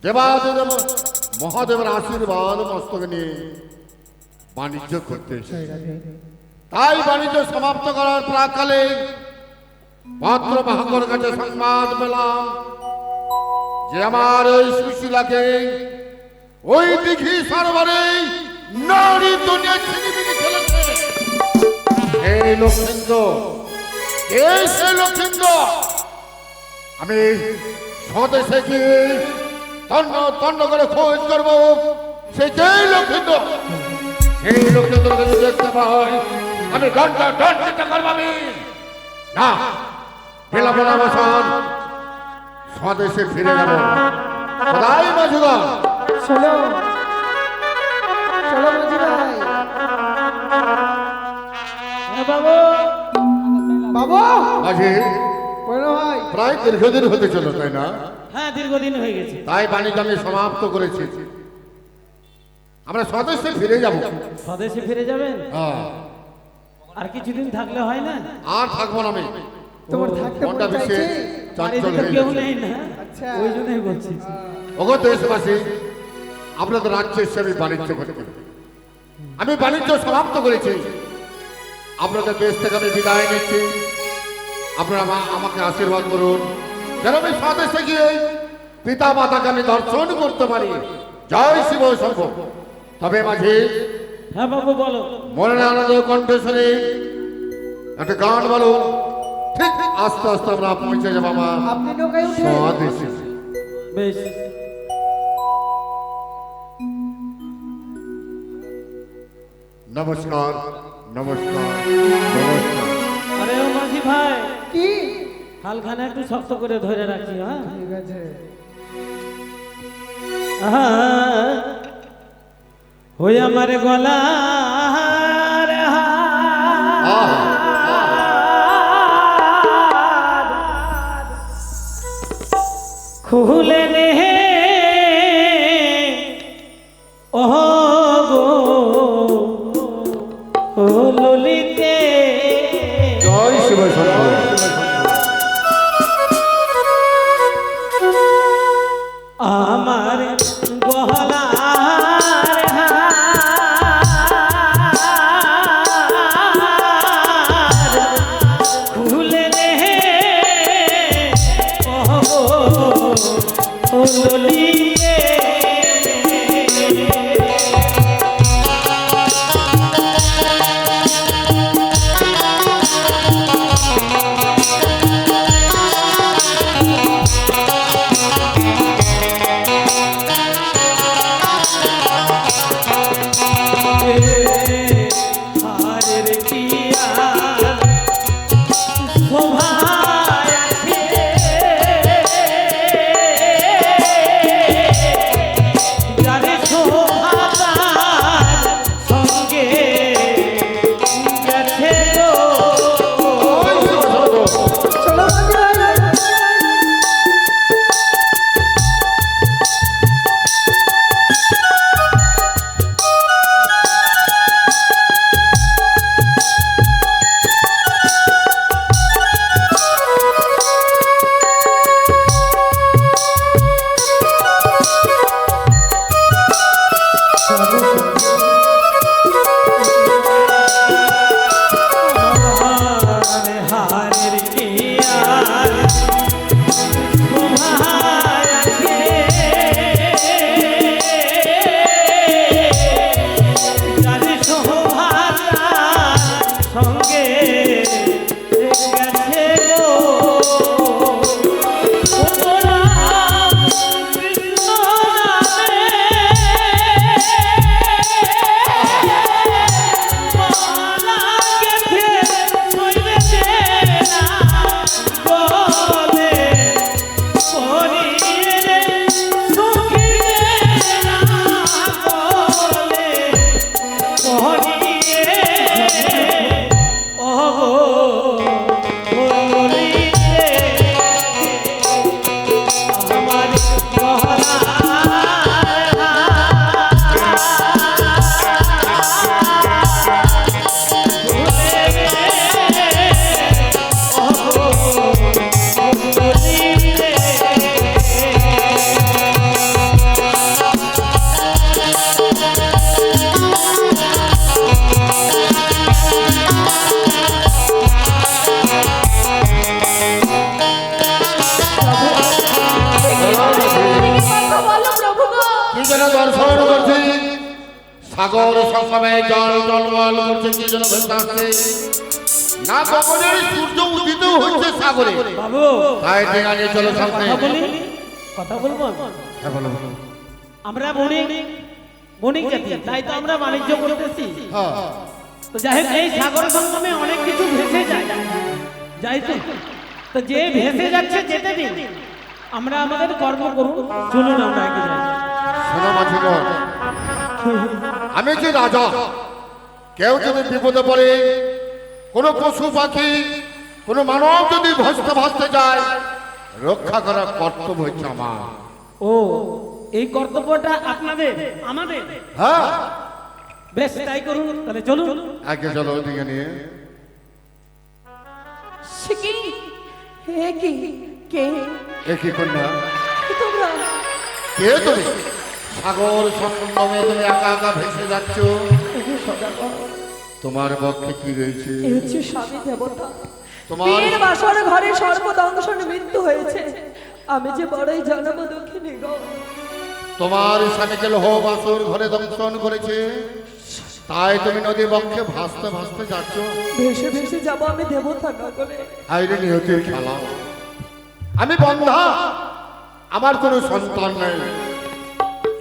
দেবাদেব মহাদেবের আশীর্বাদ মস্তকে নিয়ে বাণিজ্য করতে এসেছে। তাই বাণিজ্য সমাপ্ত করার প্রাককালে পাত্র মহাকর কাছে সংবাদ পেলাম যে আমার ওই সুশীলাকে ওই দিঘি সরোবরে নারী দুনিয়া ছিনিমিনি খেলেছে। এই লক্ষ্মীন্দ্র, এই সেই লক্ষ্মীন্দ্র, আমি স্বদেশে গিয়ে তন্ন তন্ন করে খোঁজ করবো। সেই লক্ষ্মীন্দ্র, সেই লক্ষ্মীন্দ্রকে যদি দেখতে পাই আমি ঘন্টা দণ্ডিত করবো। আমি না পেলাম না বসন, স্বদেশে ফিরে যাব। সদাই মাঝুগা চলো চলো মাঝি ভাই। বাবু বাবু মাঝি বলো ভাই। প্রায় দীর্ঘদিন হতে চলো, তাই না? হ্যাঁ, দীর্ঘদিন হয়ে গেছে। তাই বাণিজ্য আমি সমাপ্ত করেছি। আমরা স্বদেশে ফিরে যাব। স্বদেশে ফিরে যাবেন? হ্যাঁ। আর কিছুদিন থাকলে হয় না? আর থাকবো না আমি। তোমার থাকতে মনটা মন বেশি চাইছে? চঞ্চল বাড়িতে হয়ে কেউ গেছে। নেই না, আচ্ছা। ওই জন্যই বলছি। ওগো দেশবাসী, আপনাদের রাজ্য হিসেবে বাণিজ্য করতে আমি বাণিজ্য সমাপ্ত করেছি। আপনাদের দেশ থেকে আমি বিদায় নিচ্ছি। আপনারা আমাকে আশীর্বাদ করুন যেন আমি স্বদেশে গিয়ে পিতা মাতাকে আমি দর্শন করতে পারি। জয় শিব শম্ভ। তবে মাঝি, হ্যাঁ বাবু বলো। মনে আনন্দ কণ্ঠস্বরে একটা গান বলো। ঠিক আস্তে আস্তে আমরা পৌঁছে যাবো আমার আপনি নৌকায় উঠে স্বদেশে। বেশ। নমস্কার নমস্কার নমস্কার। আরে ও মাঝি ভাই, কি? হালখানা একটু শক্ত করে ধরে রাখি। হ্যাঁ, ঠিক আছে। হই আমার গলা খুলে নে ও গো ও ললিতে। জয় শিব শম্ভ। আমার গহলা খুলে নে ও ললিতে। হারের কিয়া শোভা আছে, যারে শোভা তার সঙ্গে গেছে গো। চলো মাঝি ভাই। হারের কিয়া শোভা আছে, যারে শোভা তার সঙ্গে গেছে গো। ও রাম কৃষ্ণ নামে মালা গেঁথে শৈবেছে না বলে, শরীরে সুখিরে না বলে, শরীরে ও বলিতে আমার গহনা সাগর সবসময় জল টলমল করছে, কি জন্য ভেসে আসছে? না কখনোই সূর্য উদিত হচ্ছে সাগরে। বাবু তাই টেঙা নিয়ে চলো সামনে। কথা বলবো হ্যাঁ, বলো, বলো। আমরা বণিক জাতি, তাই তো আমরা বাণিজ্য করতেছি। হ্যাঁ, তো যাই হোক, এই সাগর সঙ্গমে অনেক কিছু ভেসে যায়, যাই তো। তো যে ভেসে যাচ্ছে যেতে দিন, আমরা আমাদের কর্ম করুন। চলুন আমরা এগিয়ে যাই। শোনো মাঝিগণ, আমি যে রাজা, কেউ যদি বিপদে পড়ে, কোনো পশু পাখি, কোনো মানব যদি ভাসতে ভাসতে যায়, রক্ষা করার কর্তব্য হচ্ছে আমার। ও, এই কর্তব্যটা আপনাদের আমাদের? হ্যাঁ, বেশ, তাই করুন। তাহলে চলুন। আগে চলো ওইদিকে নিয়ে। সে কি? হে কি? কে? এ কি কন্যা? তোমরা কে তুমি? সাগর সঙ্গমে তুমি একা একা ভেসে যাচ্ছ, তোমার পক্ষে কি রয়েছে? এ হচ্ছে স্বামী দেবতা। তোমার বীর বাসর ঘরে সর্বদংশনে মৃত্যু হয়েছে। আমি যে বড়ই জন্ম দুঃখিনী গো। তোমার স্বামীকে লোহ বাসর ঘরে দংশন করেছে, তাই তুমি নদী বক্ষে ভাসতে ভাসতে যাচ্ছ। ভেসে ভেসে যাবো আমি দেবতা নগরে। আইরে নিহতের খেলা। আমি বন্ধা, আমার কোনো সন্তান নেই।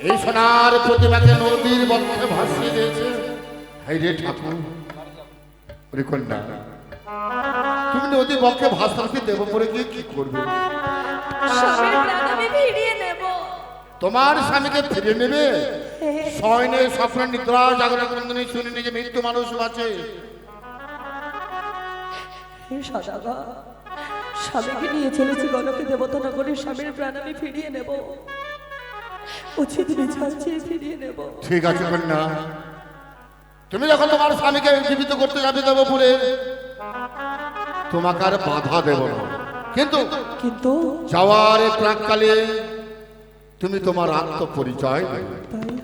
এই সোনার প্রতিমাকে নদীর বক্ষে ভাসিয়ে দিয়েছে। হাইরে ঠাকুর, ওরে কন্যা, তুমি নদী বক্ষে ভাসতে দেব পরে গিয়ে কি করবে? স্বামীর প্রাণ আমি ফিরিয়ে নেব। তোমার স্বামীকে ফিরে নেবে? শয়নে স্বপ্নে নিদ্রা জাগরণ বন্ধনে শুনে নিজে মৃত্যু মানুষ আছে। হে সদাগা, স্বামীকে নিয়ে চলেছি গণকে দেবতা নগরে। স্বামীর প্রাণ আমি ফিরিয়ে নেব, উচিত বিচার চেয়ে ফিরিয়ে নেব। ঠিক আছে কন্যা, তুমি যখন তোমার স্বামীকে জীবিত করতে যাবে দেবপুরে, তোমাকে আর বাধা দেব না। কিন্তু কিন্তু যাওয়ার প্রাককালে তুমি তোমার আত্মপরিচয় দেবে।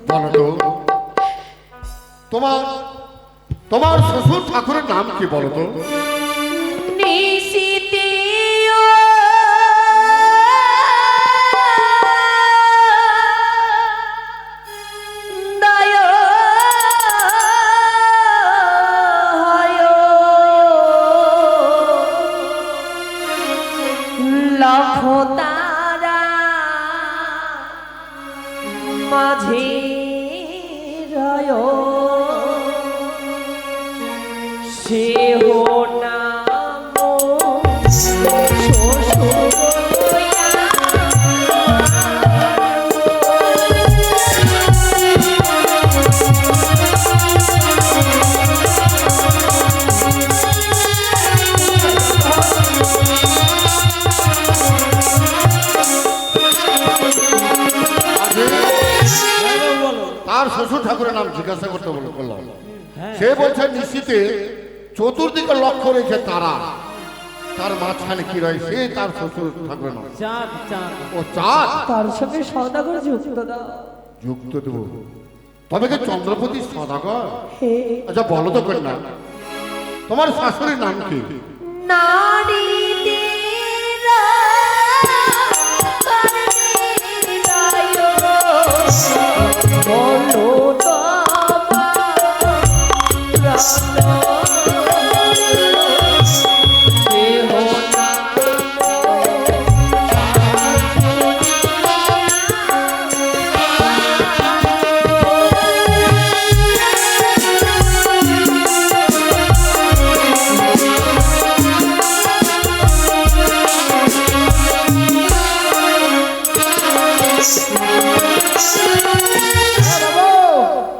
বলো তো, তোমার তোমার শ্বশুর ঠাকুরের নাম কি বলো তো? তারা মাঝে রায় সে হো নাম তার শ্বশুর ঠাকুরের নাম জিজ্ঞাসা করতে বললাম। সে বলছে নিশ্চিতে চতুর্দিকে লক্ষ্য রয়েছে তারা, তার মাঝখানে কি রয়েছে? তার শ্বশুর ঠাকুরের নাম চাঁদ। চাঁদ, ও চাঁদ। তার সঙ্গে সদাগর যুক্ত দাও। যুক্ত দেব। তবে কি চন্দ্রপতি সদাগর? হে আচ্ছা বলো তো কন্যা, তোমার শাশুড়ির নাম কি? নারী বলো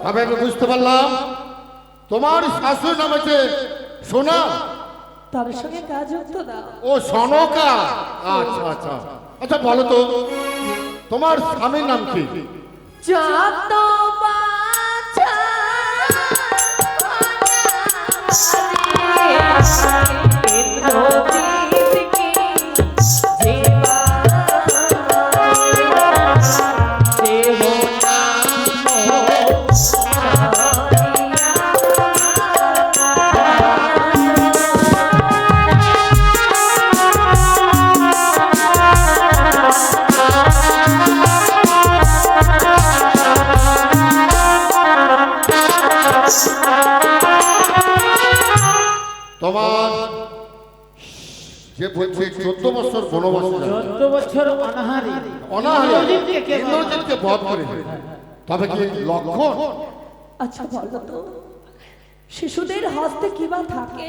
তবে আমি বুঝতে পারলাম তোমার শাশুড়ির নাম হচ্ছে সোনা। তার সঙ্গে কাজ যুক্ত দাও। ও সনকা। আচ্ছা আচ্ছা আচ্ছা বলো তো তোমার স্বামীর নাম কি? যত বাছা সে বলছে 14 বছর বনবাসে যাবে। 14 বছর অনাহারি অনাহারে ইন্দ্রজিৎকে কে বধ করে? ইন্দ্রজিৎকে বধ করে। তবে কি লক্ষণ? আচ্ছা বলো তো, শিশুদের হস্তে কি বা থাকে?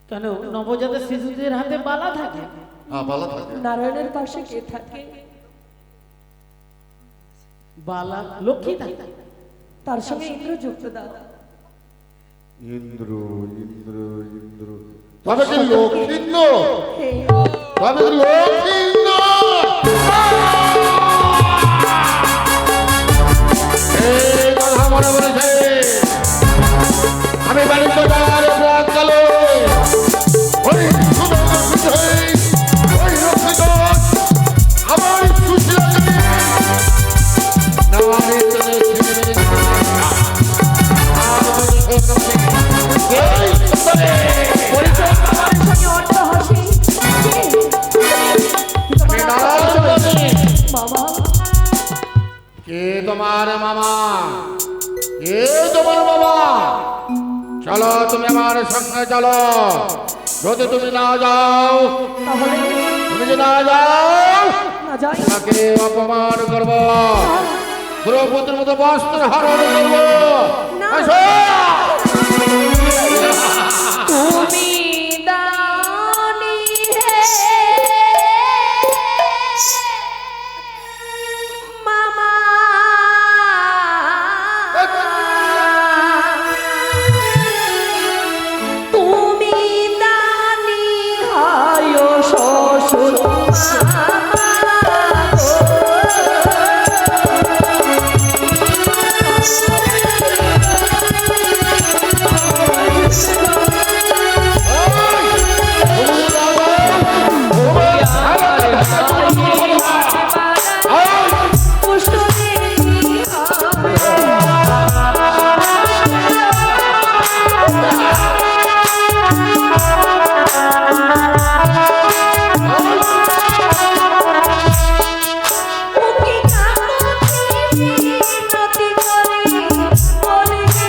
কেন নবজাত শিশুদের হাতে বালা থাকে? হ্যাঁ, ভালো থাকে। নারায়ণের পাশে কে থাকে? বালা লক্ষ্মী থাকে। তার সঙ্গে ইন্দ্র যুক্ত দাও। ইন্দ্র ইন্দ্র ইন্দ্র তবে কি লক্ষিন্দ্র? হে, তবে কি লক্ষিন্দ্র? এই কথা মনে পড়েছে। আমি বাণিজ্য যাওয়ার প্রাককালে ওই সুন্দর বিজয়ী, ওই রক্ষিত আমার সুশীলাকে নারী জনে ছিলেন। আর মনুষ্য এই সুন্দরে পরিচয় তোমার সঙ্গে অট্ট হাসি। আমি নারায়ণ জানি। মামা, কে তোমার মামা? কে তোমার বাবা? চলো তুমি আমার সঙ্গে চলো। যদি তুমি না যাও, তাহলে তুমি যদি না যাও, না যাই। তাকে অপমান করব, দ্রৌপদীর মতো বস্ত্র হরণ করব। না। আসো। তুমি দানি হে মামা, তুমি দানি হয় শ্বশুর মামা তুমি না যাও, পুষ্ট দেবী উকি কাকুতি মিনতি করি বলিবে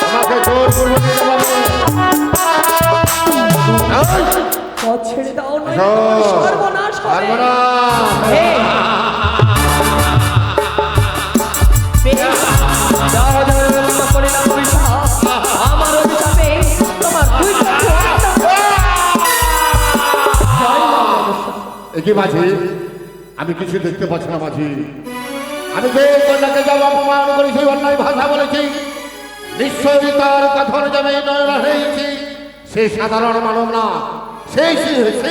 আমাকে জোর করবো দিতে পারবে। পথ ছেড়ে দাও, নয় আসো। সর্বনাশ হবে। পারবো না। আমার অভিশাপে তোমার দুই চক্ষু এ কি মাঝি? আমি কিছু দেখতে পাচ্ছি না মাঝি। আমি যে কন্যাকে যাব অপমান করেছি, অন্যায় ভাষা বলেছি, নিশ্চয়ই তার কথন যাবে নয়ন হয়েছি। সে সাধারণ মানব না, সেই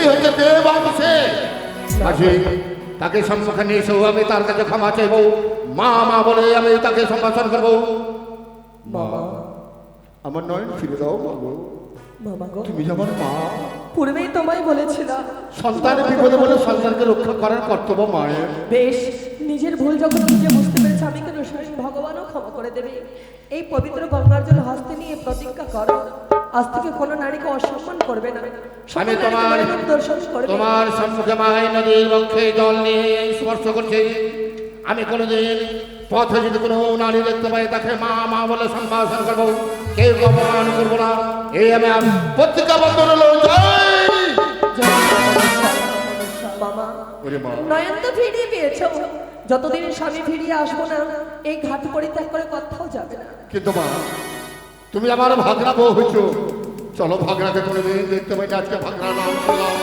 হচ্ছে দেব অংশে। মাঝি, তাকে সম্মুখে নিয়ে এসেও আমি তার কাছে ক্ষমা চাইব। মা মা বলে আমি তাকে সম্ভাষণ করবো। মামা, আমার নয়ন ফিরে দাও বাবু, মামা গো, তুমি আমার মা। পূর্বেই তোমায় বলেছিলাম সন্তানের বিপদে বলে সন্তানকে রক্ষা করার কর্তব্য মায়ের। বেশ, নিজের ভুল যখন নিজে বুঝতে পেরেছে, আমি কেন স্বয়ং ভগবানও ক্ষমা করে দেবে। এই পবিত্র গঙ্গার জল হস্তে নিয়ে প্রতিজ্ঞা করো, আজ থেকে কোনো নারীকে অসম্মান করবে না। সকল আমি নারীকে মনোরম দর্শন করবে। তোমার সম্মুখে মায়ের নদীর বক্ষে জল নিয়ে স্পর্শ করছি। আমি কোনোদিন পথে যদি কোনো নারী দেখতে পাই, তাকে মা মা বলে সম্ভাষণ করবো, কেউ অপমান করবো না। এই আমি প্রতিজ্ঞাবদ্ধ হলো। মামা, ওরে মা, নয়ন তো ফিরিয়ে পেয়েছো, যতদিন স্বামী ফিরিয়ে আসবো না এই ঘাট পরিত্যাগ করে কোথাও যাবে না। কিন্তু মা, তুমি আমার ভাগনা বউ হয়েছ। চলো ভাগনাকে কোনোদিন দেখতে পাই না, আজকে ভাগনা নাম করলাম।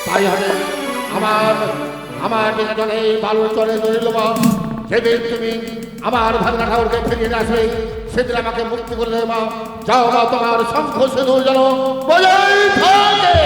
তাই হবে আমার জলে বালু চলে ধরিল মা। সেদিন তুমি আমার ভাগনা ঠাকুরকে ফিরিয়ে নিয়ে আসবে, সেদিন আমাকে মুক্তি করে দেবে মা। যাও মা, তোমার শঙ্খ সিঁদুর যেন বজায় থাকে।